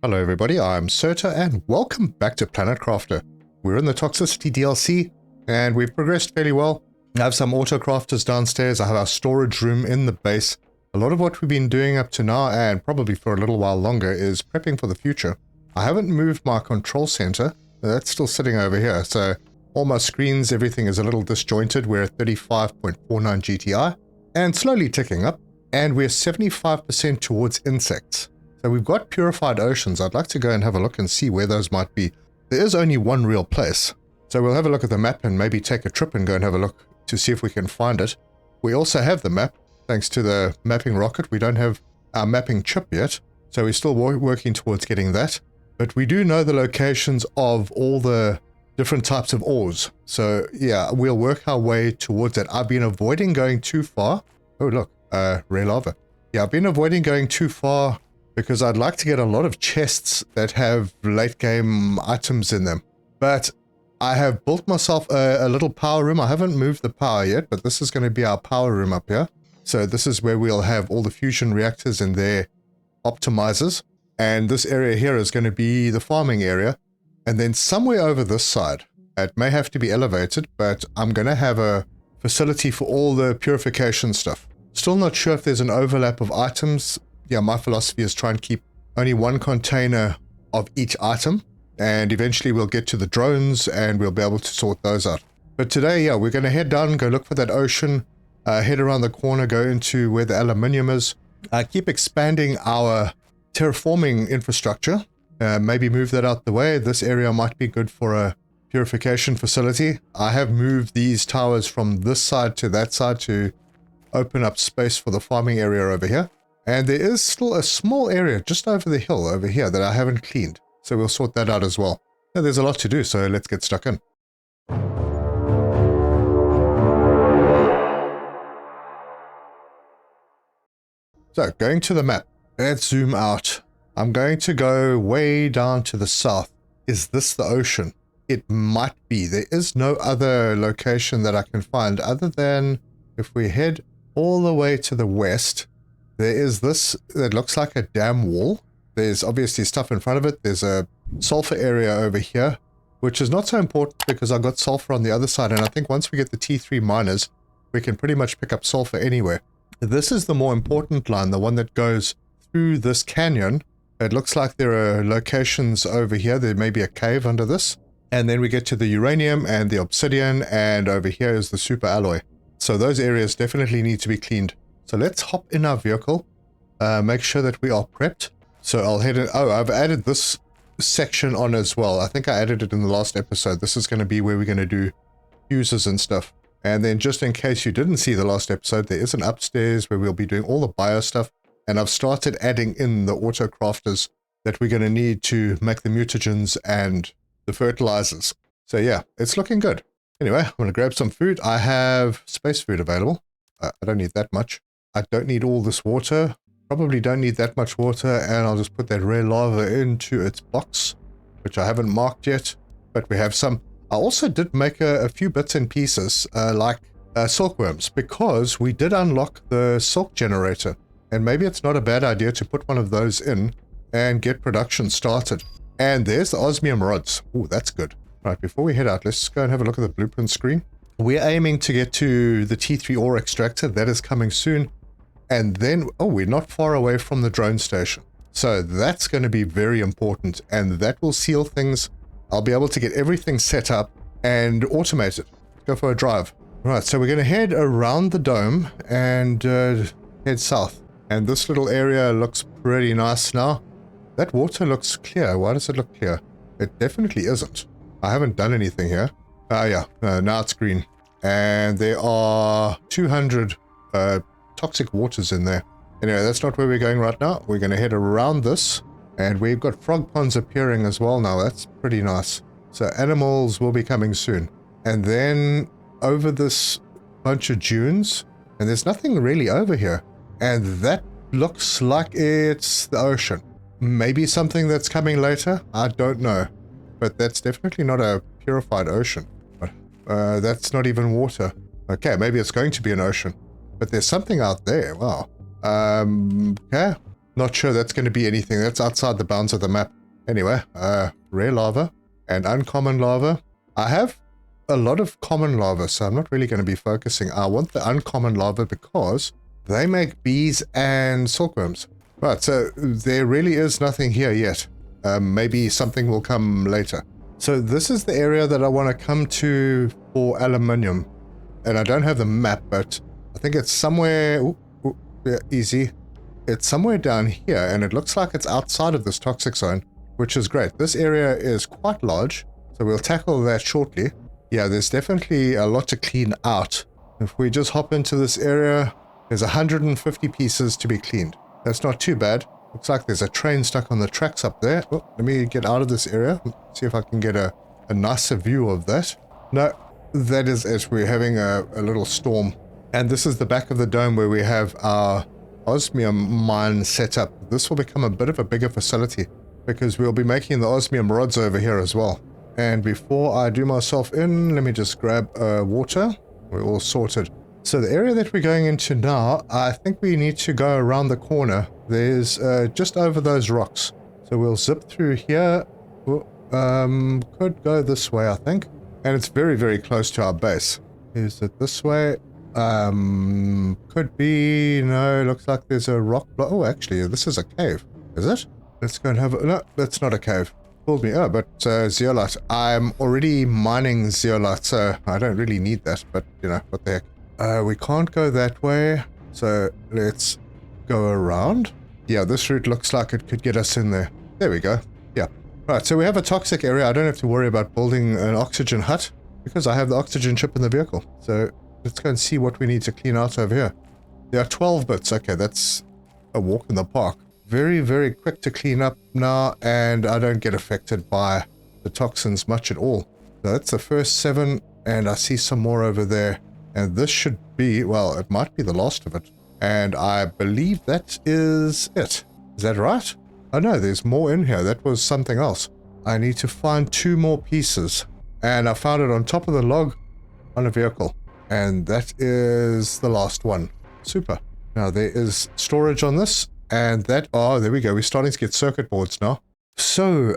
Hello everybody, I'm Serta and welcome back to Planet Crafter. We're in the Toxicity DLC and we've progressed fairly well. I have some auto crafters downstairs, I have our storage room in the base. A lot of what we've been doing up to now and probably for a little while longer is prepping for the future. I haven't moved my control center, that's still sitting over here, so all my screens, everything is a little disjointed. We're at 35.49 GTI and slowly ticking up, and we're 75% towards insects. So we've got purified oceans. I'd like to go and have a look and see where those might be. There is only one real place. So we'll have a look at the map and maybe take a trip and go and have a look to see if we can find it. We also have the map, thanks to the mapping rocket. We don't have our mapping chip yet, so we're still working towards getting that. But we do know the locations of all the different types of ores. So yeah, we'll work our way towards it. I've been avoiding going too far. Oh look, rare lava. Yeah, I've been avoiding going too far because I'd like to get a lot of chests that have late game items in them. But I have built myself a little power room. I haven't moved the power yet, but this is going to be our power room up here. So this is where we'll have all the fusion reactors and their optimizers. And this area here is going to be the farming area. And then somewhere over this side, it may have to be elevated, but I'm going to have a facility for all the purification stuff. Still not sure if there's an overlap of items. Yeah, my philosophy is try and keep only one container of each item, and eventually we'll get to the drones and we'll be able to sort those out. But today, yeah, we're going to head down, go look for that ocean, head around the corner, go into where the aluminium is, keep expanding our terraforming infrastructure, maybe move that out the way. This area might be good for a purification facility. I have moved these towers from this side to that side to open up space for the farming area over here. And there is still a small area just over the hill over here that I haven't cleaned. So we'll sort that out as well. Now, there's a lot to do, so let's get stuck in. So going to the map, let's zoom out. I'm going to go way down to the south. Is this the ocean? It might be. There is no other location that I can find other than if we head all the way to the west. There is this that looks like a dam wall. There's obviously stuff in front of it. There's a sulfur area over here, which is not so important because I've got sulfur on the other side. And I think once we get the T3 miners, we can pretty much pick up sulfur anywhere. This is the more important line, the one that goes through this canyon. It looks like there are locations over here. There may be a cave under this. And then we get to the uranium and the obsidian, and over here is the super alloy. So those areas definitely need to be cleaned. So let's hop in our vehicle, make sure that we are prepped. So I'll head in. Oh, I've added this section on as well. I think I added it in the last episode. This is going to be where we're going to do fuses and stuff. And then just in case you didn't see the last episode, there is an upstairs where we'll be doing all the bio stuff. And I've started adding in the auto crafters that we're going to need to make the mutagens and the fertilizers. So yeah, it's looking good. Anyway, I'm going to grab some food. I have space food available. I don't need that much. I don't need all this water. Probably don't need that much water, and I'll just put that rare lava into its box, which I haven't marked yet, but we have some. I also did make a few bits and pieces, like silkworms, because we did unlock the silk generator, and maybe it's not a bad idea to put one of those in and get production started. And there's the osmium rods. Oh, that's good. Right, before we head out, let's go and have a look at the blueprint screen. We're aiming to get to the T3 ore extractor. That is coming soon. And then, oh, we're not far away from the drone station. So that's going to be very important, and that will seal things. I'll be able to get everything set up and automate it. Go for a drive. Right, so we're going to head around the dome and head south. And this little area looks pretty nice now. That water looks clear. Why does it look clear? It definitely isn't. I haven't done anything here. Yeah, now it's green. And there are 200 toxic waters in there. Anyway, that's not where we're going right now. We're going to head around this, and we've got frog ponds appearing as well now. That's pretty nice. So animals will be coming soon. And then over this bunch of dunes, and there's nothing really over here. And that looks like it's the ocean. Maybe something that's coming later. I don't know. But that's definitely not a purified ocean. That's not even water. Okay, maybe it's going to be an ocean. But there's something out there. Wow. Okay. Not sure that's going to be anything. That's outside the bounds of the map. Anyway, rare lava and uncommon lava. I have a lot of common lava, so I'm not really going to be focusing. I want the uncommon lava because they make bees and silkworms. Right, so there really is nothing here yet. Maybe something will come later. So this is the area that I want to come to for aluminium. And I don't have the map, but I think it's somewhere... yeah, easy. It's somewhere down here, and it looks like it's outside of this toxic zone, which is great. This area is quite large, so we'll tackle that shortly. Yeah, there's definitely a lot to clean out. If we just hop into this area, there's 150 pieces to be cleaned. That's not too bad. Looks like there's a train stuck on the tracks up there. Oh, let me get out of this area. See if I can get a nicer view of that. No, that is it. We're having a little storm. And this is the back of the dome where we have our osmium mine set up. This will become a bit of a bigger facility because we'll be making the osmium rods over here as well. And before I do myself in, let me just grab water. We're all sorted. So the area that we're going into now, I think we need to go around the corner. There's just over those rocks. So we'll zip through here. Could go this way, I think. And it's very, very close to our base. Is it this way? Could be. No, looks like there's a rock block. Oh, actually, this is a cave. Is it? Let's go and have a... No, that's not a cave. Told me. Oh, but zeolite. I'm already mining zeolite, so I don't really need that. But, you know, what the heck. We can't go that way. So let's go around. Yeah, this route looks like it could get us in there. There we go. Yeah. Right, so we have a toxic area. I don't have to worry about building an oxygen hut because I have the oxygen chip in the vehicle. So let's go and see what we need to clean out over here. There are 12 bits. Okay, that's a walk in the park. Very, very quick to clean up now, and I don't get affected by the toxins much at all. So that's the first 7, and I see some more over there. And this should be, well, it might be the last of it. And I believe that is it. Is that right? Oh no, there's more in here. That was something else. I need to find 2 more pieces. And I found it on top of the log on a vehicle. And that is the last one. Super. Now there is storage on this. And that, oh, there we go. We're starting to get circuit boards now. So,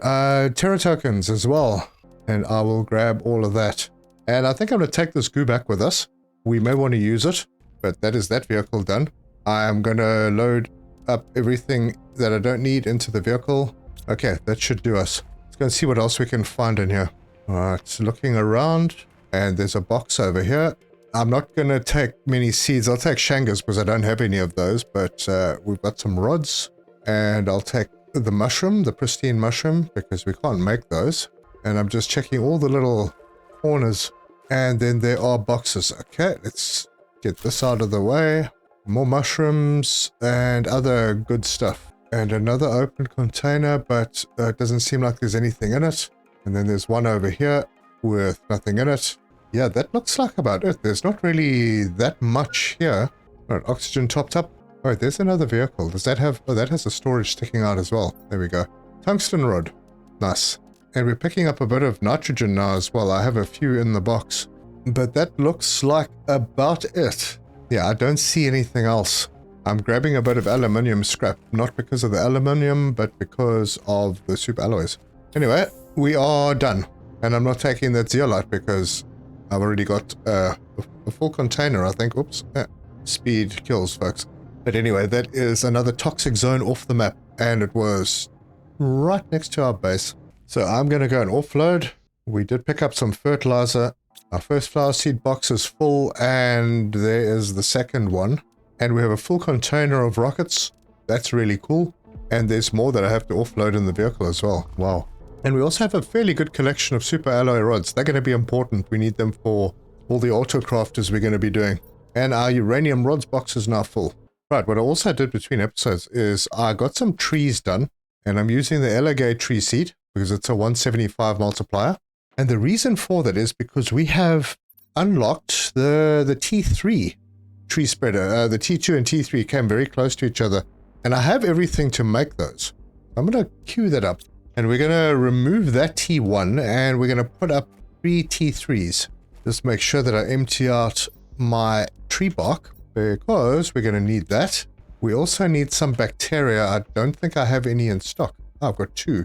Terra tokens as well. And I will grab all of that. And I think I'm going to take this goo back with us. We may want to use it, but that is that vehicle done. I'm going to load up everything that I don't need into the vehicle. Okay, that should do us. Let's go and see what else we can find in here. Alright, looking around, and there's a box over here. I'm not going to take many seeds. I'll take shangas because I don't have any of those, but we've got some rods, and I'll take the mushroom, the pristine mushroom, because we can't make those. And I'm just checking all the little corners. And then there are boxes. Okay, let's get this out of the way. More mushrooms and other good stuff. And another open container, but it doesn't seem like there's anything in it. And then there's one over here with nothing in it. Yeah, that looks like about it. There's not really that much here. Right, oxygen topped up. All right, there's another vehicle. Does that have... Oh, that has a storage sticking out as well. There we go. Tungsten rod. Nice. And we're picking up a bit of nitrogen now as well. I have a few in the box. But that looks like about it. Yeah, I don't see anything else. I'm grabbing a bit of aluminium scrap. Not because of the aluminium, but because of the super alloys. Anyway, we are done. And I'm not taking that zeolite because I've already got a full container, I think. Oops. Speed kills, folks. But anyway, that is another toxic zone off the map. And it was right next to our base. So I'm going to go and offload. We did pick up some fertilizer. Our first flower seed box is full, and there is the second one. And we have a full container of rockets. That's really cool. And there's more that I have to offload in the vehicle as well. Wow. And we also have a fairly good collection of super alloy rods. They're going to be important. We need them for all the autocrafters we're going to be doing. And our uranium rods box is now full. Right, what I also did between episodes is I got some trees done. And I'm using the elegate tree seed because it's a 175 multiplier. And the reason for that is because we have unlocked the T3 tree spreader. The T2 and T3 came very close to each other. And I have everything to make those. I'm going to queue that up. And we're going to remove that T1 and we're going to put up 3 T3s. Just make sure that I empty out my tree bark because we're going to need that. We also need some bacteria. I don't think I have any in stock. Oh, I've got 2.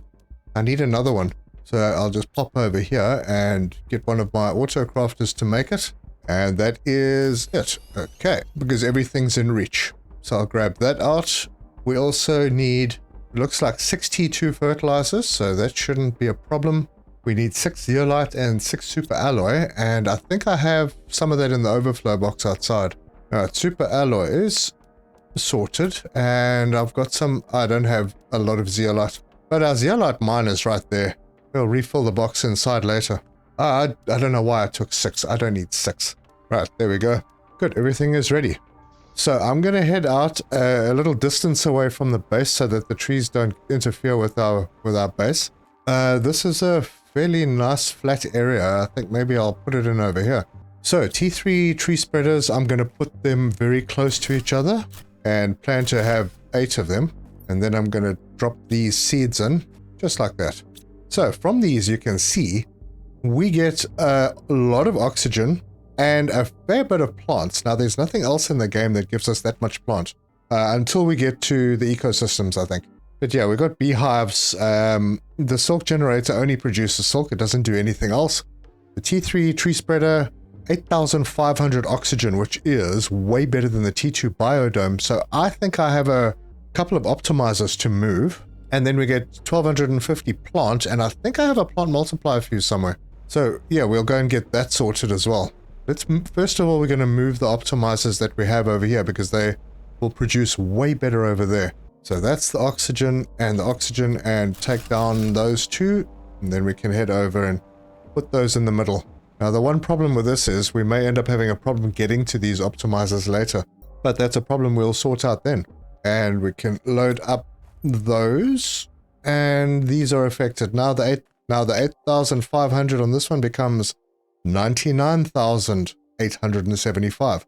I need another one. So I'll just pop over here and get one of my auto crafters to make it. And that is it. Okay, because everything's in reach. So I'll grab that out. We also need, it looks like 6 T2 fertilizers, so that shouldn't be a problem. We need 6 zeolite and 6 super alloy, and I think I have some of that in the overflow box outside. Alright, super alloy is sorted, and I've got some, I don't have a lot of zeolite, but our zeolite mine is right there. We'll refill the box inside later. I don't know why I took 6. I don't need 6. Right, there we go. Good, everything is ready. So I'm going to head out a little distance away from the base so that the trees don't interfere with our base. This is a fairly nice flat area. I think maybe I'll put it in over here. So T3 tree spreaders, I'm going to put them very close to each other and plan to have 8 of them. And then I'm going to drop these seeds in just like that. So from these you can see we get a lot of oxygen and a fair bit of plants. Now there's nothing else in the game that gives us that much plant until we get to the ecosystems, I think. But yeah, we got beehives. The silk generator only produces silk. It doesn't do anything else. The T3 tree spreader, 8,500 oxygen, which is way better than the T2 biodome. So I think I have a couple of optimizers to move. And then we get 1,250 plant. And I think I have a plant multiplier fuse somewhere. So yeah, we'll go and get that sorted as well. First of all, we're going to move the optimizers that we have over here because they will produce way better over there. So that's the oxygen and take down those 2. And then we can head over and put those in the middle. Now the one problem with this is we may end up having a problem getting to these optimizers later. But that's a problem we'll sort out then. And we can load up those. And these are affected. Now the 8,500 on this one becomes 99,875.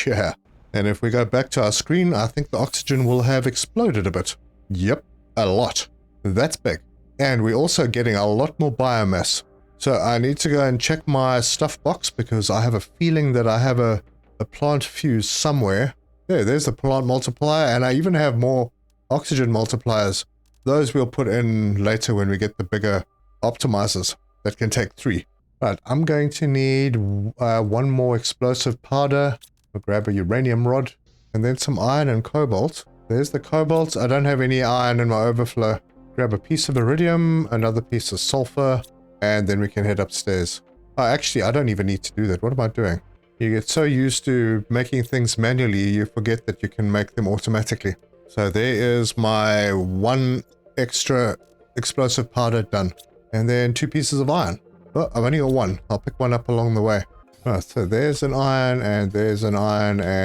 Yeah. And if we go back to our screen, I think the oxygen will have exploded a bit. Yep, a lot. That's big. And we're also getting a lot more biomass. So I need to go and check my stuff box because I have a feeling that I have a plant fuse somewhere. There's the plant multiplier, and I even have more oxygen multipliers. Those we'll put in later when we get the bigger optimizers that can take 3. Right, I'm going to need 1 more explosive powder. I'll grab a uranium rod and then some iron and cobalt. There's the cobalt. I don't have any iron in my overflow. Grab a piece of iridium, another piece of sulfur, and then we can head upstairs. Oh, actually, I don't even need to do that. What am I doing? You get so used to making things manually, you forget that you can make them automatically. So there is my 1 extra explosive powder done. And then 2 pieces of iron. Oh, I've only got 1. I'll pick 1 up along the way. Right, so there's an iron, and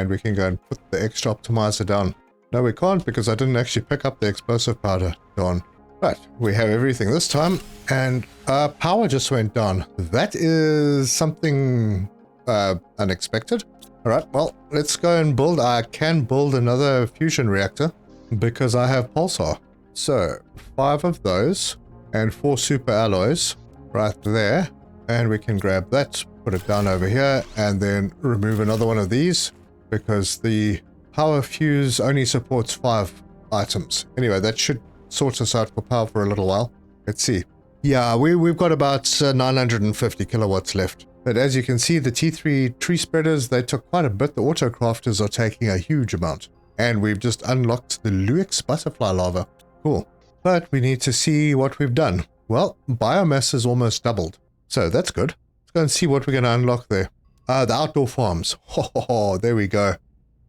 we can go and put the extra optimizer down. No, we can't because I didn't actually pick up the explosive powder. Darn. Right, we have everything this time, and power just went down. That is something unexpected. All right, well, let's go and build. I can build another fusion reactor because I have pulsar. So 5 of those and 4 super alloys right there, and we can grab that, put it down over here, and then remove another one of these because the power fuse only supports 5 items. Anyway, that should sort us out for power for a little while. Let's see. Yeah, we've got about 950 kilowatts left. But as you can see, the T3 tree spreaders, they took quite a bit. The auto crafters are taking a huge amount. And we've just unlocked the Luix butterfly larva. Cool. But we need to see what we've done. Well, biomass has almost doubled. So that's good. Let's go and see what we're going to unlock there. The outdoor farms. Oh, there we go.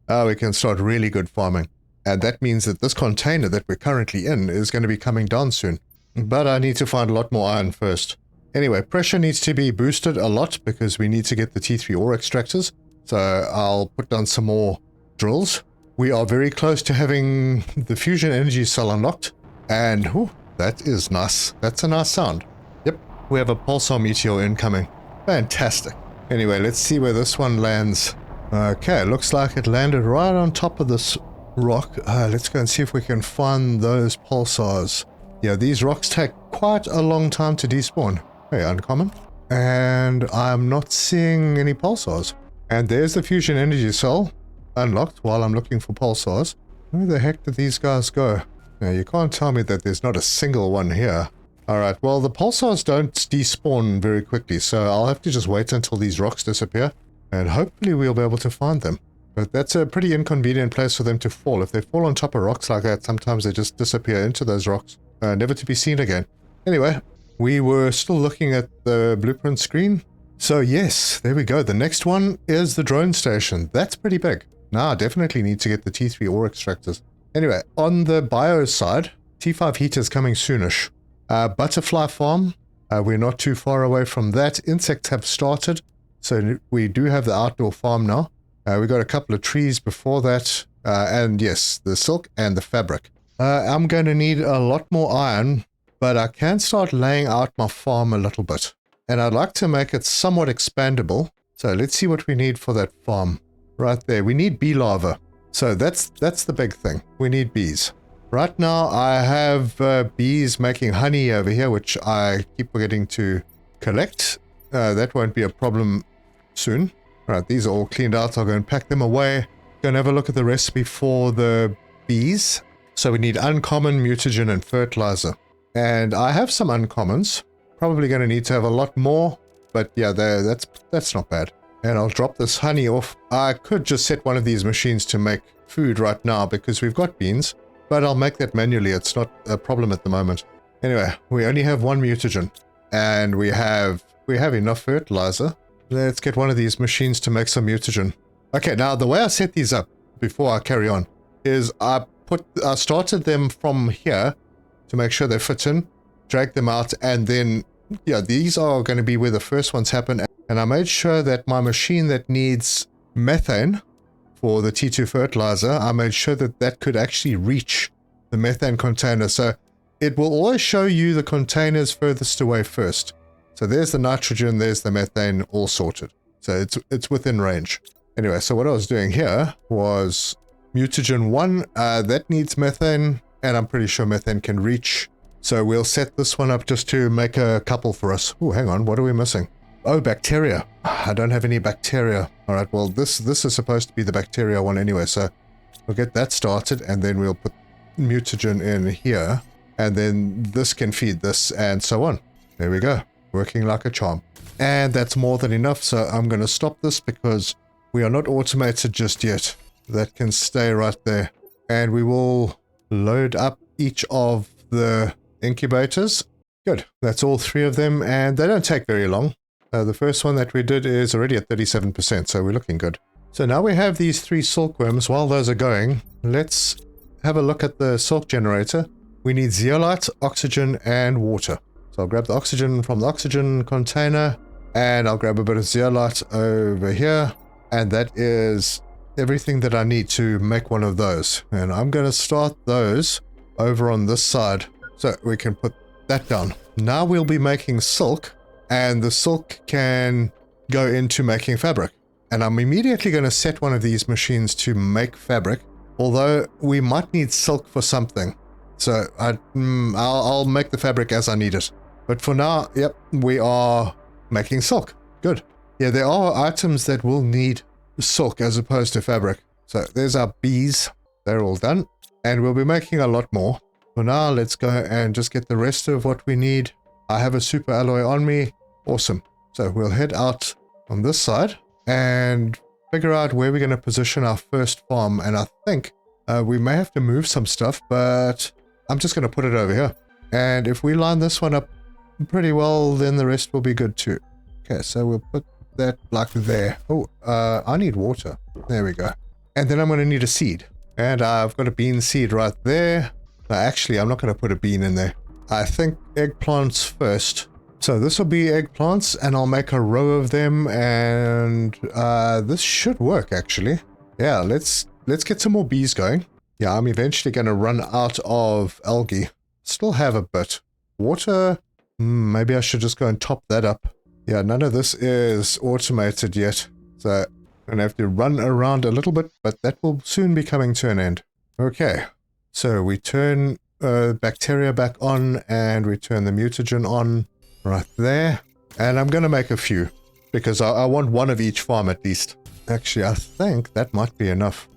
We can start really good farming. And that means that this container that we're currently in is going to be coming down soon. But I need to find a lot more iron first. Anyway, pressure needs to be boosted a lot because we need to get the T3 ore extractors. So I'll put down some more drills. We are very close to having the fusion energy cell unlocked. And whew, that is nice. That's a nice sound. Yep, we have a pulsar meteor incoming. Fantastic. Anyway, let's see where this one lands. Okay, looks like it landed right on top of this rock. Let's go and see if we can find those pulsars. Yeah, these rocks take quite a long time to despawn. Hey, uncommon. And I'm not seeing any pulsars. And there's the fusion energy cell unlocked while I'm looking for pulsars. Where the heck did these guys go? Now, you can't tell me that there's not a single one here. Alright, well, the pulsars don't despawn very quickly, so I'll have to just wait until these rocks disappear, and hopefully we'll be able to find them. But that's a pretty inconvenient place for them to fall. If they fall on top of rocks like that, sometimes they just disappear into those rocks, never to be seen again. Anyway, we were still looking at the blueprint screen. So yes, there we go. The next one is the drone station. That's pretty big. Now I definitely need to get the T3 ore extractors. Anyway, on the bio side, T5 heaters coming soonish. Butterfly farm, we're not too far away from that. Insects have started, so we do have the outdoor farm now. We got a couple of trees before that, and yes, the silk and the fabric. I'm going to need a lot more iron, but I can start laying out my farm a little bit. And I'd like to make it somewhat expandable. So let's see what we need for that farm. Right there, we need bee larvae. So that's the big thing. We need bees. Right now I have bees making honey over here, which I keep forgetting to collect. That won't be a problem soon. Right, these are all cleaned out. I'll go and pack them away. Go and have a look at the recipe for the bees. So we need uncommon, mutagen, and fertilizer. And I have some uncommons. Probably going to need to have a lot more. But yeah, that's not bad. And I'll drop this honey off. I could just set one of these machines to make food right now because we've got beans. But I'll make that manually. It's not a problem at the moment. Anyway, we only have one mutagen. And we have enough fertilizer. Let's get one of these machines to make some mutagen. Okay, now the way I set these up before I carry on is I started them from here to make sure they fit in, drag them out, and then yeah, these are going to be where the first ones happen. And I made sure that my machine that needs methane for the T2 fertilizer, I made sure that that could actually reach the methane container. So it will always show you the containers furthest away first. So there's the nitrogen, there's the methane, all sorted. So it's within range. Anyway, so what I was doing here was mutagen 1, that needs methane, and I'm pretty sure methane can reach. So we'll set this one up just to make a couple for us. Oh, hang on, what are we missing? Oh, bacteria. I don't have any bacteria. All right, well, this is supposed to be the bacteria one anyway, so we'll get that started, and then we'll put mutagen in here, and then this can feed this, and so on. There we go. Working like a charm. And that's more than enough, so I'm going to stop this because we are not automated just yet. That can stay right there. And we will load up each of the incubators. Good. That's all 3 of them, and they don't take very long. The first one that we did is already at 37%, so we're looking good. So now we have these 3 silkworms. While those are going, let's have a look at the silk generator. We need zeolite, oxygen, and water. So I'll grab the oxygen from the oxygen container, and I'll grab a bit of zeolite over here, and that is everything that I need to make one of those. And I'm going to start those over on this side, so we can put that down. Now we'll be making silk, and the silk can go into making fabric. And I'm immediately going to set one of these machines to make fabric, although we might need silk for something. So I'll make the fabric as I need it. But for now, yep, we are making silk. Good. Yeah, there are items that will need silk as opposed to fabric. So there's our bees. They're all done. And we'll be making a lot more. For now, let's go and just get the rest of what we need. I have a super alloy on me. Awesome. So we'll head out on this side and figure out where we're going to position our first farm. And I think we may have to move some stuff, but I'm just going to put it over here. And if we line this one up pretty well, then the rest will be good too. Okay, so we'll put that like there. Oh, I need water. There we go. And then I'm going to need a seed. And I've got a bean seed right there. No, actually, I'm not going to put a bean in there. I think eggplants first. So this will be eggplants, and I'll make a row of them, and this should work, actually. Yeah, let's get some more bees going. Yeah, I'm eventually going to run out of algae. Still have a bit. Water, maybe I should just go and top that up. Yeah, none of this is automated yet, so I'm going to have to run around a little bit, but that will soon be coming to an end. Okay, so we turn bacteria back on, and we turn the mutagen on right there. And I'm going to make a few, because I want one of each farm at least. Actually, I think that might be enough.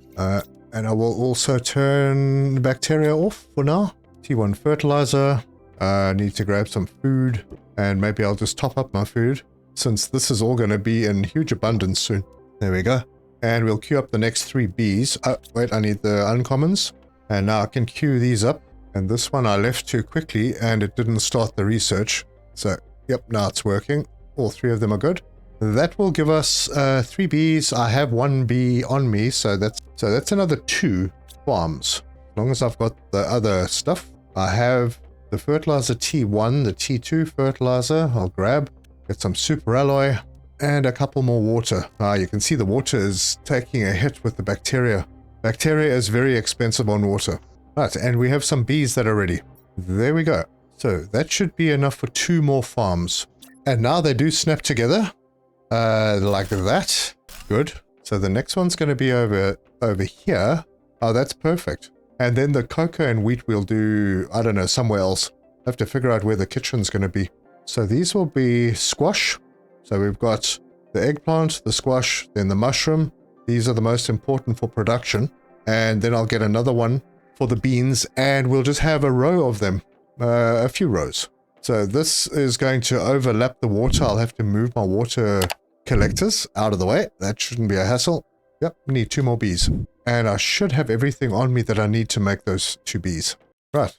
And I will also turn the bacteria off for now. T1 fertilizer. I need to grab some food. And maybe I'll just top up my food, since this is all going to be in huge abundance soon. There we go. And we'll queue up the next 3 bees. Oh, wait, I need the uncommons. And now I can queue these up. And this one I left too quickly and it didn't start the research. So, yep, now it's working. All 3 of them are good. That will give us 3 bees. I have 1 bee on me, so that's another 2 farms. As long as I've got the other stuff. I have the fertilizer T1, the T2 fertilizer. I'll grab. Get some super alloy and a couple more water. You can see the water is taking a hit with the bacteria. Bacteria is very expensive on water. Right, and we have some bees that are ready. There we go. So that should be enough for 2 more farms. And now they do snap together. Like that. Good. So the next one's going to be over here. Oh, that's perfect. And then the cocoa and wheat we'll do, I don't know, somewhere else. I have to figure out where the kitchen's going to be. So these will be squash. So we've got the eggplant, the squash, then the mushroom. These are the most important for production. And then I'll get another one for the beans, and we'll just have a row of them. A few rows. So this is going to overlap the water. I'll have to move my water collectors out of the way. That shouldn't be a hassle. Yep, we need 2 more bees. And I should have everything on me that I need to make those 2 bees. Right.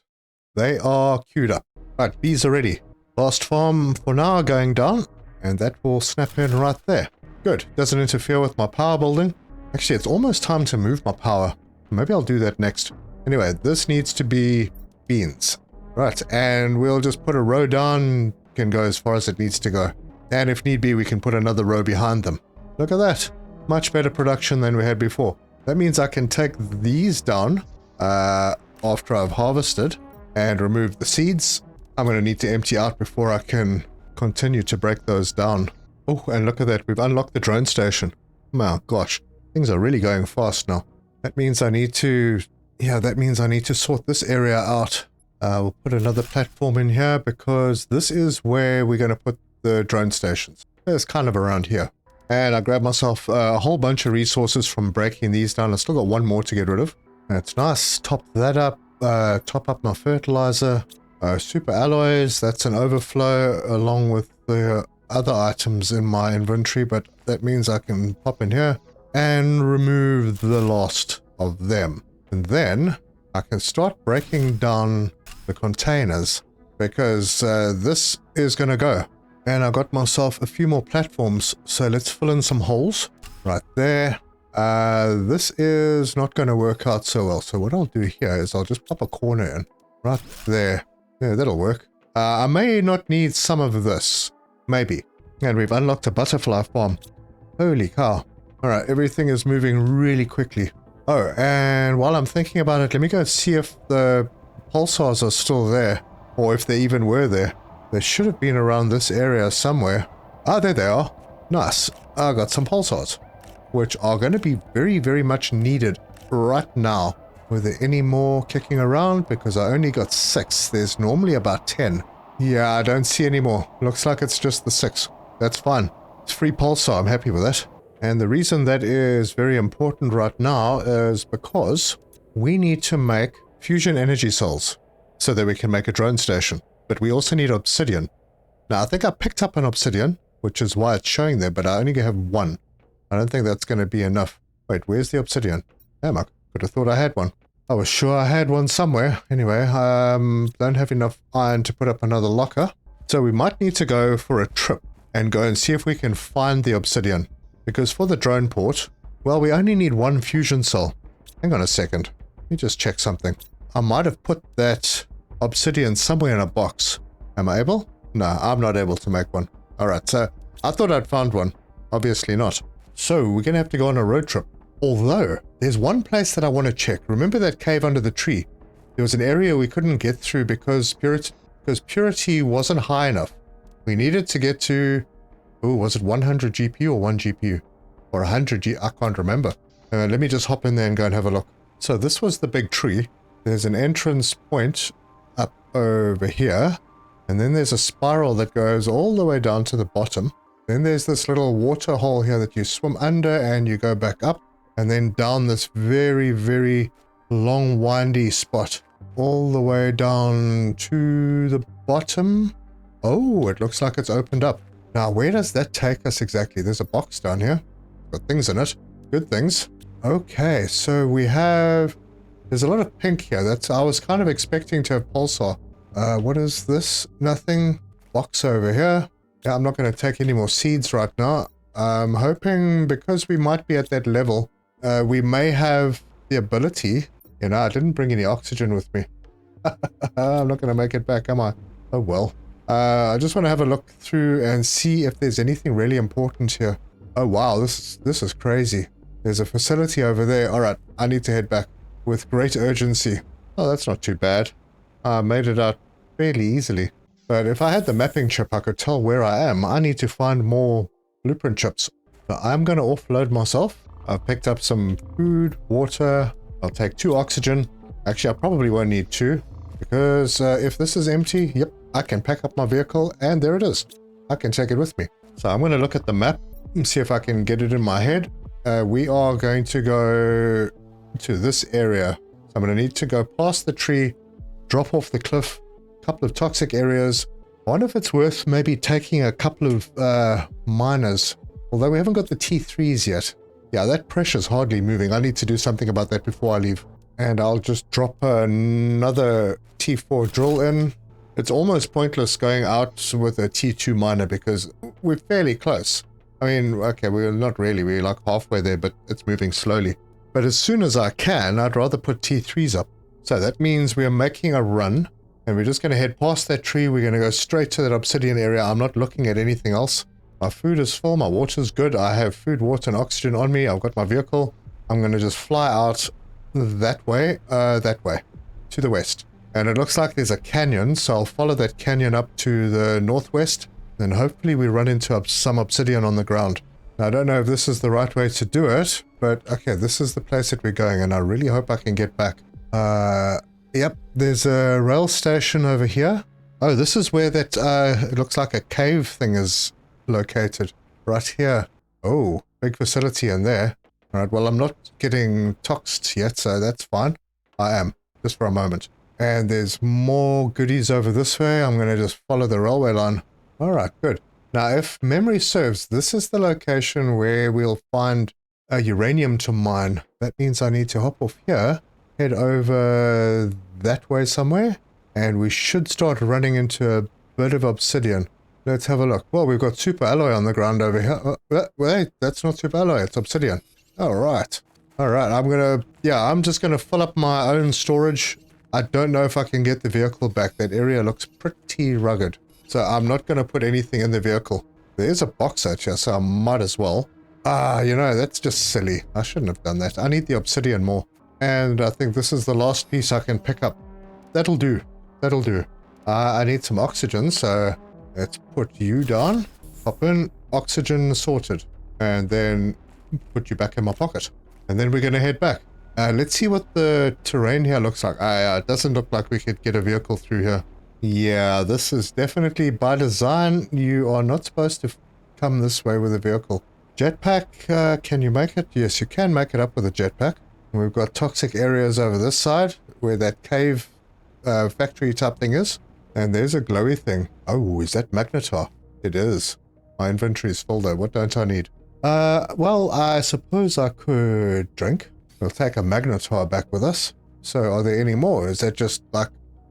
They are queued up. Right, bees are ready. Last farm for now going down. And that will snap in right there. Good. Doesn't interfere with my power building. Actually, it's almost time to move my power. Maybe I'll do that next. Anyway, this needs to be beans. Right, and we'll just put a row down. Can go as far as it needs to go. And if need be, we can put another row behind them. Look at that. Much better production than we had before. That means I can take these down after I've harvested and remove the seeds. I'm going to need to empty out before I can continue to break those down. Oh, and look at that. We've unlocked the drone station. Oh gosh, things are really going fast now. That means I need to... Yeah, that means I need to sort this area out. We'll put another platform in here because this is where we're going to put the drone stations. It's kind of around here. And I grabbed myself a whole bunch of resources from breaking these down. I've still got 1 more to get rid of. That's nice. Top that up. Top up my fertilizer. Super alloys. That's an overflow along with the other items in my inventory. But that means I can pop in here and remove the last of them. And then I can start breaking down the containers because this is going to go. And I got myself a few more platforms, so let's fill in some holes right there. This is not going to work out so well, so what I'll do here is I'll just pop a corner in right there. Yeah, that'll work. I may not need some of this, maybe. And we've unlocked a butterfly farm. Holy cow. Alright, everything is moving really quickly. Oh, and while I'm thinking about it, let me go see if the pulsars are still there, or if they even were there. They should have been around this area somewhere. Ah, there they are. Nice. I got some pulsars, which are going to be very, very much needed right now. Were there any more kicking around? Because I only got 6. There's normally about 10. Yeah, I don't see any more. Looks like it's just the 6. That's fine. It's free pulsar. I'm happy with that. And the reason that is very important right now is because we need to make fusion energy cells so that we can make a drone station. But we also need obsidian. Now, I think I picked up an obsidian, which is why it's showing there, but I only have 1. I don't think that's going to be enough. Wait, where's the obsidian? Damn, I could have thought I had one. I was sure I had one somewhere. Anyway, don't have enough iron to put up another locker. So we might need to go for a trip and go and see if we can find the obsidian. Because for the drone port, well, we only need 1 fusion cell. Hang on a second. Let me just check something. I might have put that obsidian somewhere in a box. Am I able? No, I'm not able to make one. Alright, so I thought I'd found one. Obviously not. So we're going to have to go on a road trip. Although, there's one place that I want to check. Remember that cave under the tree? There was an area we couldn't get through because purity wasn't high enough. We needed to get to... Oh, was it 100 GPU or 1 GPU? Or 100 G... I can't remember. Let me just hop in there and go and have a look. So this was the big tree. There's an entrance point up over here. And then there's a spiral that goes all the way down to the bottom. Then there's this little water hole here that you swim under and you go back up. and then down this very, very long, windy spot, all the way down to the bottom. Oh, it looks like it's opened up. Now, where does that take us exactly? There's a box down here. Got things in it. Good things. Okay, so we have... There's a lot of pink here. I was kind of expecting to have pulsar. What is this? Nothing. Box over here. Yeah, I'm not going to take any more seeds right now. I'm hoping, because we might be at that level, we may have the ability... You know, I didn't bring any oxygen with me. I'm not going to make it back, am I? Oh well. I just want to have a look through and see if there's anything really important here. Oh wow, this is crazy. There's a facility over there. Alright, I need to head back with great urgency. Oh, that's not too bad. I made it out fairly easily. But if I had the mapping chip, I could tell where I am. I need to find more blueprint chips. So I'm going to offload myself. I've picked up some food, water. I'll take 2 oxygen. Actually, I probably won't need 2. Because if this is empty, yep, I can pack up my vehicle. And there it is. I can take it with me. So I'm going to look at the map and see if I can get it in my head. We are going to go to this area. So I'm going to need to go past the tree, drop off the cliff, a couple of toxic areas. I wonder if it's worth maybe taking a couple of miners. Although we haven't got the T3s yet. Yeah, that pressure's hardly moving. I need to do something about that before I leave. And I'll just drop another T4 drill in. It's almost pointless going out with a T2 miner because we're fairly close. I mean, okay, we're not really. We're like halfway there, but it's moving slowly. But as soon as I can, I'd rather put T3s up. So that means we're making a run. And we're just going to head past that tree. We're going to go straight to that obsidian area. I'm not looking at anything else. My food is full. My water's good. I have food, water, and oxygen on me. I've got my vehicle. I'm going to just fly out that way, to the west. And it looks like there's a canyon, so I'll follow that canyon up to the northwest. Then hopefully we run into some obsidian on the ground. Now, I don't know if this is the right way to do it, but okay, this is the place that we're going, and I really hope I can get back. Yep, there's a rail station over here. Oh, this is where that, it looks like a cave thing is located. Right here. Oh, big facility in there. Alright, well, I'm not getting toxed yet, so that's fine. I am, just for a moment. And there's more goodies over this way. I'm going to just follow the railway line. Alright, good. Now, if memory serves, this is the location where we'll find a uranium to mine. That means I need to hop off here, head over that way somewhere, and we should start running into a bit of obsidian. Let's have a look. Well, we've got super alloy on the ground over here. Wait, that's not super alloy, it's obsidian. Alright. Alright, I'm just gonna fill up my own storage. I don't know if I can get the vehicle back. That area looks pretty rugged. So I'm not gonna put anything in the vehicle. There's a box out here, so I might as well. You know, that's just silly. I shouldn't have done that. I need the obsidian more. And I think this is the last piece I can pick up. That'll do. That'll do. I need some oxygen, so let's put you down. Hop in. Oxygen sorted. And then put you back in my pocket. And then we're going to head back. Let's see what the terrain here looks like. It doesn't look like we could get a vehicle through here. Yeah, this is definitely by design. You are not supposed to come this way with a vehicle. Jetpack, can you make it? Yes, you can make it up with a jetpack. And we've got toxic areas over this side where that cave factory type thing is. And there's a glowy thing. Oh, is that magnetar? It is. My inventory is full though. What don't I need? Well, I suppose I could drink. We'll take a magnetar back with us. So are there any more? Is that just like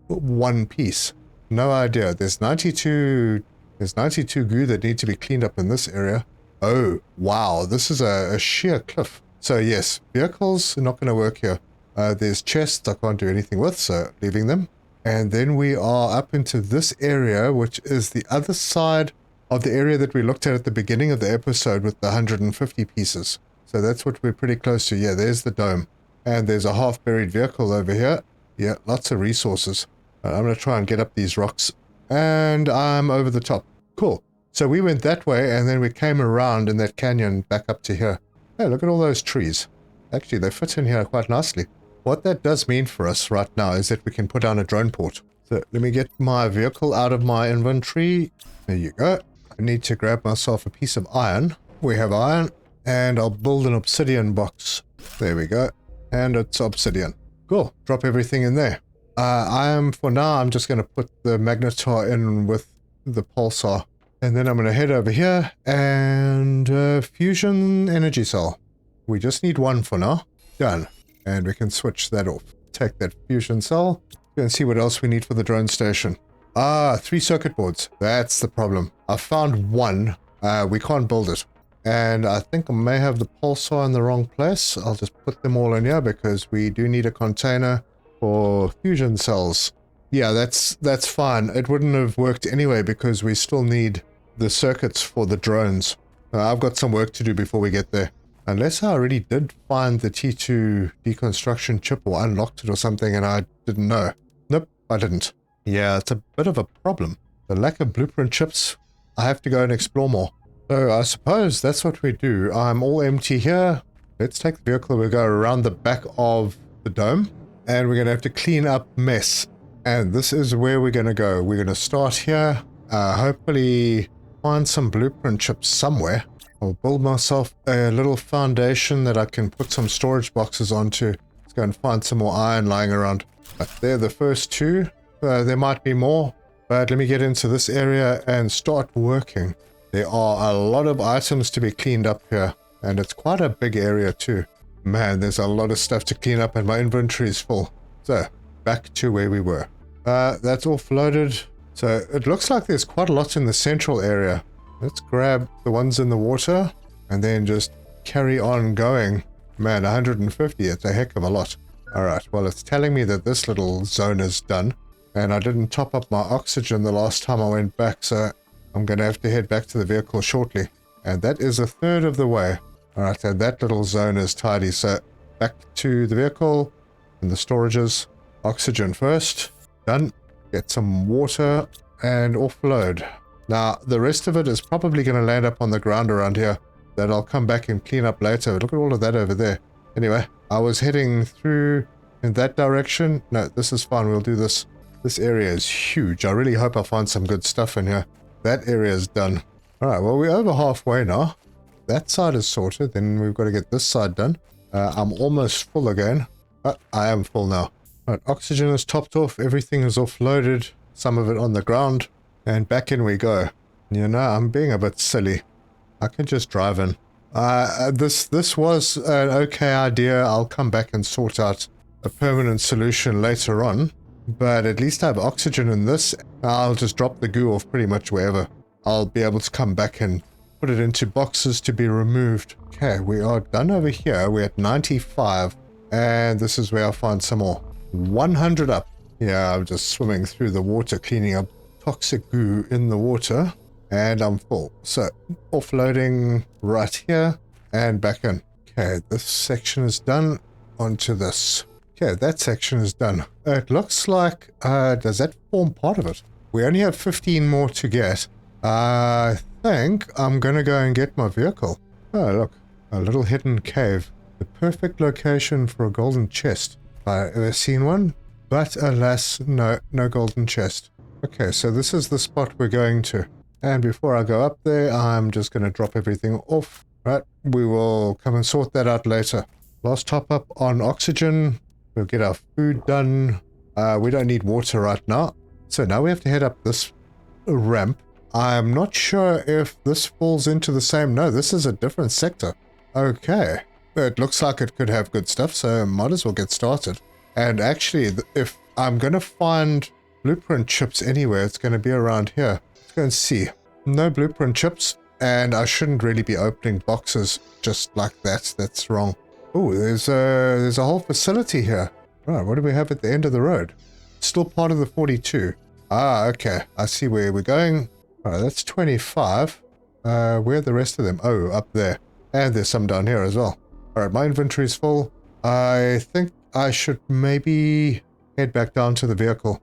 one piece? No idea. There's 92 goo that need to be cleaned up in this area. Oh, wow. This is a sheer cliff. So yes, vehicles are not going to work here. There's chests I can't do anything with, so leaving them. And then we are up into this area, which is the other side of the area that we looked at the beginning of the episode with the 150 pieces. So that's what we're pretty close to. Yeah, there's the dome. And there's a half-buried vehicle over here. Yeah, lots of resources. I'm going to try and get up these rocks. And I'm over the top. Cool. So we went that way, and then we came around in that canyon back up to here. Hey, look at all those trees. Actually, they fit in here quite nicely. What that does mean for us right now is that we can put down a drone port. So let me get my vehicle out of my inventory. There you go. I need to grab myself a piece of iron. We have iron. And I'll build an obsidian box. There we go. And it's obsidian. Cool. Drop everything in there. For now, I'm just going to put the magnetar in with the pulsar. And then I'm going to head over here and fusion energy cell. We just need one for now. Done. And we can switch that off. Take that fusion cell. Go and see what else we need for the drone station. 3 circuit boards. That's the problem. I found one. We can't build it. And I think I may have the pulsar in the wrong place. I'll just put them all in here because we do need a container for fusion cells. Yeah, that's fine. It wouldn't have worked anyway because we still need the circuits for the drones. I've got some work to do before we get there. Unless I already did find the T2 deconstruction chip or unlocked it or something and I didn't know. Nope, I didn't. Yeah, it's a bit of a problem. The lack of blueprint chips, I have to go and explore more. So I suppose that's what we do. I'm all empty here. Let's take the vehicle. We'll go around the back of the dome. And we're going to have to clean up mess. And this is where we're going to go. We're going to start here. Hopefully find some blueprint chips somewhere. I'll build myself a little foundation that I can put some storage boxes onto. Let's go and find some more iron lying around. But they're the first 2. There might be more. But let me get into this area and start working. There are a lot of items to be cleaned up here, and it's quite a big area too. Man, there's a lot of stuff to clean up and my inventory is full. So, back to where we were. That's all floated. So, it looks like there's quite a lot in the central area. Let's grab the ones in the water and then just carry on going. Man, 150, it's a heck of a lot. Alright, well it's telling me that this little zone is done. And I didn't top up my oxygen the last time I went back, so I'm going to have to head back to the vehicle shortly. And that is 1/3 of the way. Alright, so that little zone is tidy. So back to the vehicle and the storages. Oxygen first. Done. Get some water and offload. Now, the rest of it is probably going to land up on the ground around here. That I'll come back and clean up later. Look at all of that over there. Anyway, I was heading through in that direction. No, this is fine. We'll do this. This area is huge. I really hope I find some good stuff in here. That area is done. Alright, well we're over halfway now. That side is sorted. Then we've got to get this side done. I'm almost full again. But I am full now. Alright, oxygen is topped off. Everything is offloaded. Some of it on the ground. And back in we go. You know, I'm being a bit silly. I can just drive in. This was an okay idea. I'll come back and sort out a permanent solution later on. But at least I have oxygen in this. I'll just drop the goo off pretty much wherever. I'll be able to come back and put it into boxes to be removed. Okay, we are done over here. We're at 95. And this is where I'll find some more. 100 up. Yeah, I'm just swimming through the water, cleaning up toxic goo in the water. And I'm full. So, offloading right here and back in. Okay, this section is done. Onto this. Okay, that section is done. It looks like, does that form part of it? We only have 15 more to get. I think I'm going to go and get my vehicle. Oh, look. A little hidden cave. The perfect location for a golden chest. I've ever seen one? But alas, no golden chest. Okay, so this is the spot we're going to. And before I go up there, I'm just going to drop everything off. Right, we will come and sort that out later. Last top up on oxygen. We'll get our food done. We don't need water right now. So now we have to head up this ramp. I'm not sure if this falls into the same... No, this is a different sector. Okay. It looks like it could have good stuff, so might as well get started. And actually, if I'm going to find blueprint chips anywhere, it's going to be around here. Let's go and see. No blueprint chips, and I shouldn't really be opening boxes just like that. That's wrong. Oh, there's a whole facility here. Right, what do we have at the end of the road? Still part of the 42. Ah, okay. I see where we're going. Alright, that's 25. Where are the rest of them? Oh, up there. And there's some down here as well. Alright, my inventory's full. I think I should maybe head back down to the vehicle.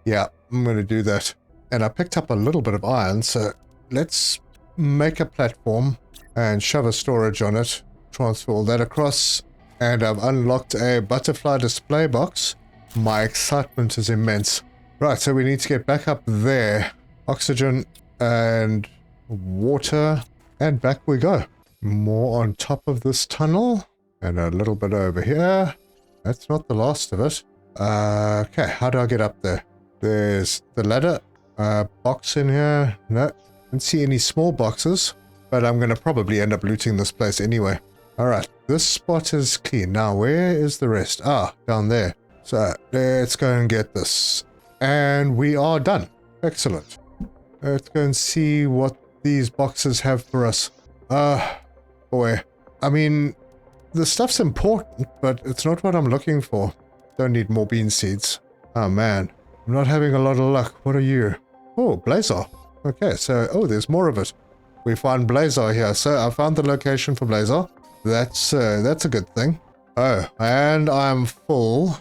Yeah, I'm going to do that. And I picked up a little bit of iron, so let's make a platform and shove a storage on it. Transfer all that across. And I've unlocked a butterfly display box. My excitement is immense. Right, so we need to get back up there. Oxygen and water. And back we go. More on top of this tunnel. And a little bit over here. That's not the last of it. Okay, how do I get up there? There's the ladder. Box in here. No, don't see any small boxes. But I'm going to probably end up looting this place anyway. Alright, this spot is clean. Now, where is the rest? Ah, down there. So, let's go and get this. And we are done. Excellent. Let's go and see what these boxes have for us. Boy. I mean, the stuff's important, but it's not what I'm looking for. Don't need more bean seeds. Oh, man. I'm not having a lot of luck. What are you? Oh, Blazar. Okay, so, oh, there's more of it. We find Blazar here. So, I found the location for Blazar. That's a good thing. Oh, and I'm full.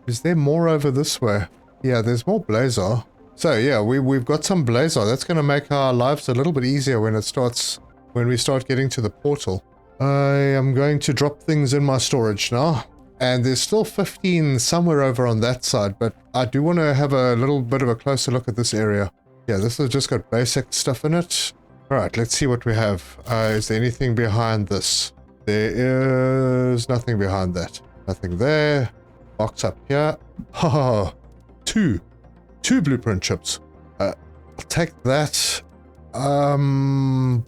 Is there more over this way? Yeah, there's more Blazar. So yeah, we've got some Blazar. That's going to make our lives a little bit easier when we start getting to the portal. I am going to drop things in my storage now. And there's still 15 somewhere over on that side, but I do want to have a little bit of a closer look at this area. Yeah, this has just got basic stuff in it. Alright, let's see what we have. Is there anything behind this? There is nothing behind that. Nothing there. Box up here. Oh, two blueprint chips. I'll take that.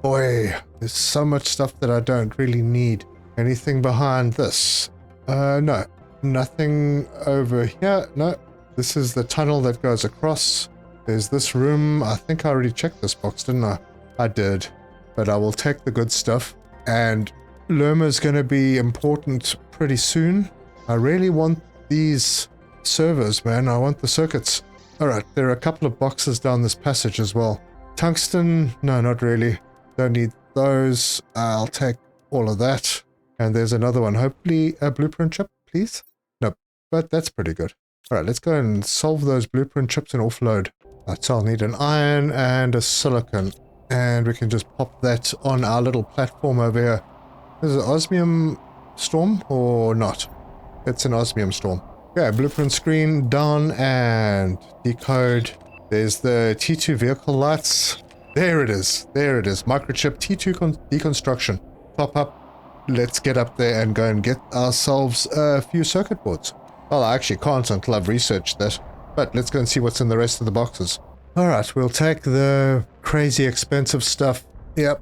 Boy, there's so much stuff that I don't really need. Anything behind this? No. Nothing over here. No. This is the tunnel that goes across. There's this room. I think I already checked this box, didn't I? I did. But I will take the good stuff. And Lerma's going to be important pretty soon. I really want these servers, man. I want the circuits. Alright, there are a couple of boxes down this passage as well. Tungsten? No, not really. Don't need those. I'll take all of that. And there's another one. Hopefully a blueprint chip, please? Nope. But that's pretty good. Alright, let's go and solve those blueprint chips and offload. So I'll need an iron and a silicon. And we can just pop that on our little platform over here. Is it osmium storm or not? It's an osmium storm. Okay, blueprint screen down and decode. There's the T2 vehicle lights. There it is. There it is. Microchip T2 deconstruction. Pop up. Let's get up there and go and get ourselves a few circuit boards. Well, I actually can't until I've researched that. But let's go and see what's in the rest of the boxes. Alright, we'll take the crazy expensive stuff. Yep,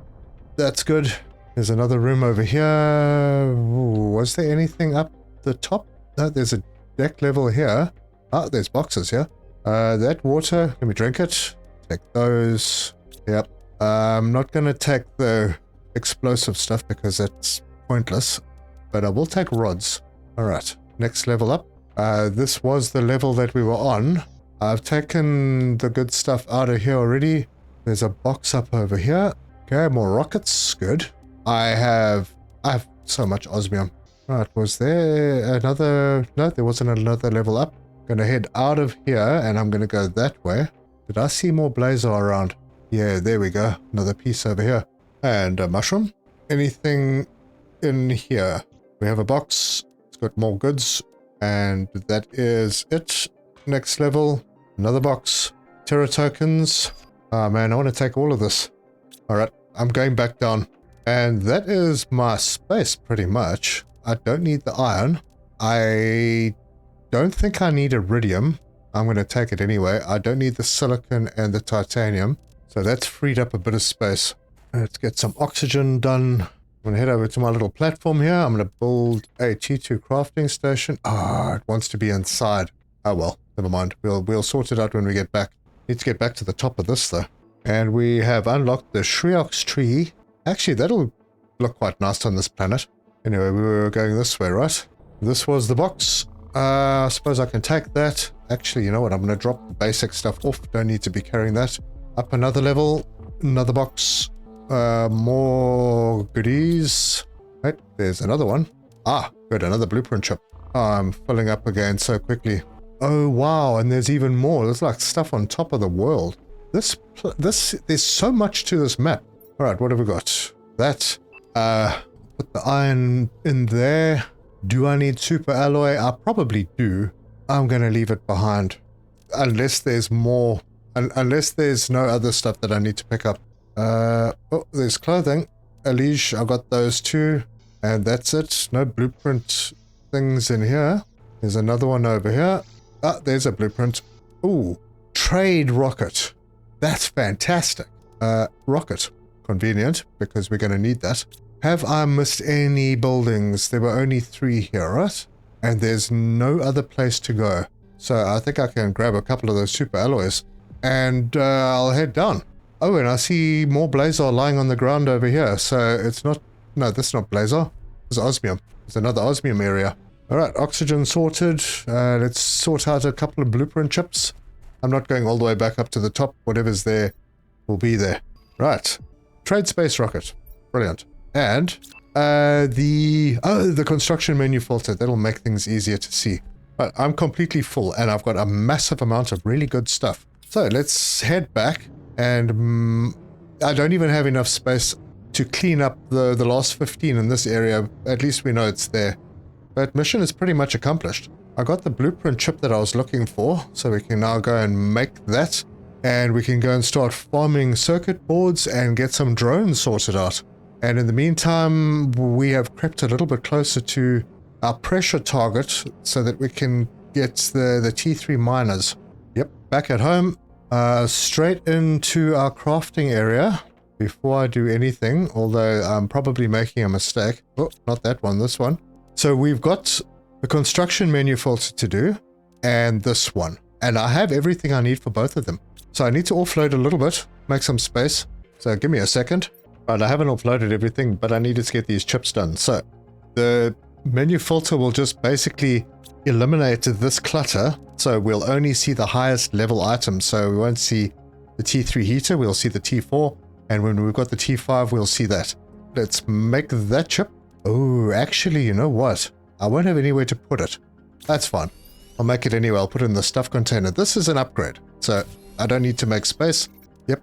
that's good. There's another room over here. Ooh, was there anything up the top? No, there's a deck level here. Oh, there's boxes here. That water, let me drink it. Take those. Yep. I'm not going to take the explosive stuff because it's pointless. But I will take rods. Alright, next level up. This was the level that we were on. I've taken the good stuff out of here already. There's a box up over here. Okay, more rockets. Good. I have so much osmium. Right, was there another... No, there wasn't another level up. Gonna head out of here and I'm gonna go that way. Did I see more Blazar around? Yeah, there we go. Another piece over here. And a mushroom. Anything in here? We have a box. It's got more goods. And that is it. Next level. Another box. Terra tokens. Ah, man, I want to take all of this. Alright, I'm going back down. And that is my space, pretty much. I don't need the iron. I don't think I need iridium. I'm going to take it anyway. I don't need the silicon and the titanium. So that's freed up a bit of space. Let's get some oxygen done. I'm going to head over to my little platform here. I'm going to build a T2 crafting station. Ah, it wants to be inside. Oh well, never mind. We'll sort it out when we get back. Need to get back to the top of this though. And we have unlocked the Shriox tree. Actually, that'll look quite nice on this planet. Anyway, we were going this way, right? This was the box. I suppose I can take that. Actually, you know what? I'm going to drop the basic stuff off. Don't need to be carrying that. Up another level. Another box. More goodies. Right, there's another one. Ah, good. Another blueprint chip. Oh, I'm filling up again so quickly. Oh, wow. And there's even more. There's like stuff on top of the world. There's so much to this map. All right, what have we got? That. Put the iron in there. Do I need super alloy? I probably do. I'm going to leave it behind. Unless there's more. Unless there's no other stuff that I need to pick up. Oh, there's clothing. Elige, I got those too. And that's it. No blueprint things in here. There's another one over here. Ah, there's a blueprint. Ooh, trade rocket. That's fantastic. Rocket. Convenient, because we're going to need that. Have I missed any buildings? There were only 3 here, right? And there's no other place to go. So I think I can grab a couple of those super alloys. And I'll head down. Oh, and I see more Blazar lying on the ground over here. So it's not... No, that's not Blazar. It's osmium. It's another osmium area. Alright, oxygen sorted. Let's sort out a couple of blueprint chips. I'm not going all the way back up to the top. Whatever's there will be there. Right. Trade space rocket. Brilliant. And the construction menu filter. That'll make things easier to see. But I'm completely full and I've got a massive amount of really good stuff. So let's head back. And I don't even have enough space to clean up the last 15 in this area. At least we know it's there. But mission is pretty much accomplished. I got the blueprint chip that I was looking for, so we can now go and make that. And we can go and start farming circuit boards and get some drones sorted out. And in the meantime, we have crept a little bit closer to our pressure target so that we can get the T3 miners. Yep, back at home. Straight into our crafting area before I do anything, although I'm probably making a mistake. Oh, not that one, this one. So we've got the construction menu filter to do and this one. And I have everything I need for both of them. So I need to offload a little bit, make some space. So give me a second. Right, I haven't offloaded everything, but I needed to get these chips done. So the menu filter will just basically eliminate this clutter. So we'll only see the highest level items. So we won't see the T3 heater, we'll see the T4. And when we've got the T5, we'll see that. Let's make that chip. Oh, actually, you know what? I won't have anywhere to put it. That's fine. I'll make it anyway. I'll put it in the stuff container. This is an upgrade. So I don't need to make space. Yep.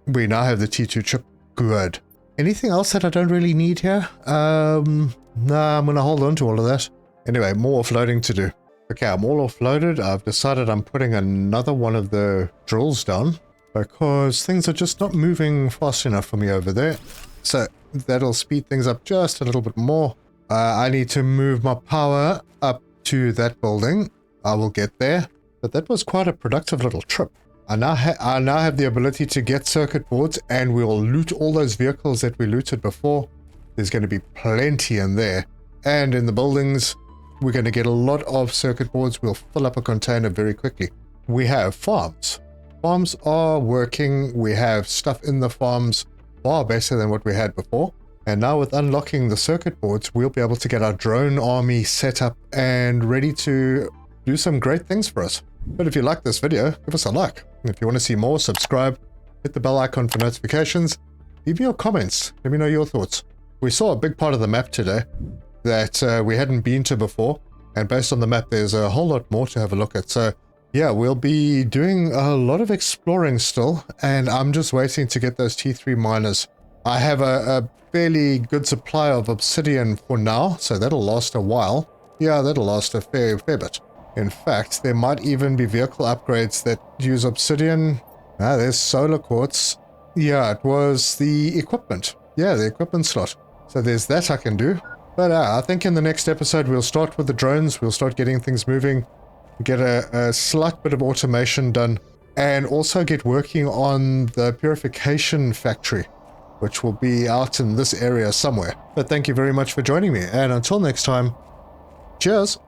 We now have the T2 chip. Good. Anything else that I don't really need here? Nah, I'm going to hold on to all of that. Anyway, more offloading to do. Okay, I'm all offloaded. I've decided I'm putting another one of the drills down because things are just not moving fast enough for me over there. So that'll speed things up just a little bit more. I need to move my power up to that building. I will get there. But that was quite a productive little trip. I now have the ability to get circuit boards and we'll loot all those vehicles that we looted before. There's going to be plenty in there. And in the buildings, we're going to get a lot of circuit boards. We'll fill up a container very quickly. We have farms. Farms are working. We have stuff in the farms far better than what we had before. And now with unlocking the circuit boards, we'll be able to get our drone army set up and ready to do some great things for us. But if you like this video, give us a like. If you want to see more, subscribe, hit the bell icon for notifications, leave me your comments, let me know your thoughts. We saw a big part of the map today that we hadn't been to before, and based on the map there's a whole lot more to have a look at. So yeah, we'll be doing a lot of exploring still, and I'm just waiting to get those T3 miners. I have a fairly good supply of Obsidian for now, so that'll last a while. Yeah, that'll last a fair bit. In fact, there might even be vehicle upgrades that use Obsidian. Ah, there's solar quartz. Yeah, it was the equipment. Yeah, the equipment slot. So there's that I can do. But I think in the next episode we'll start with the drones. We'll start getting things moving. Get a slight bit of automation done. And also get working on the purification factory, which will be out in this area somewhere. But thank you very much for joining me. And until next time, cheers!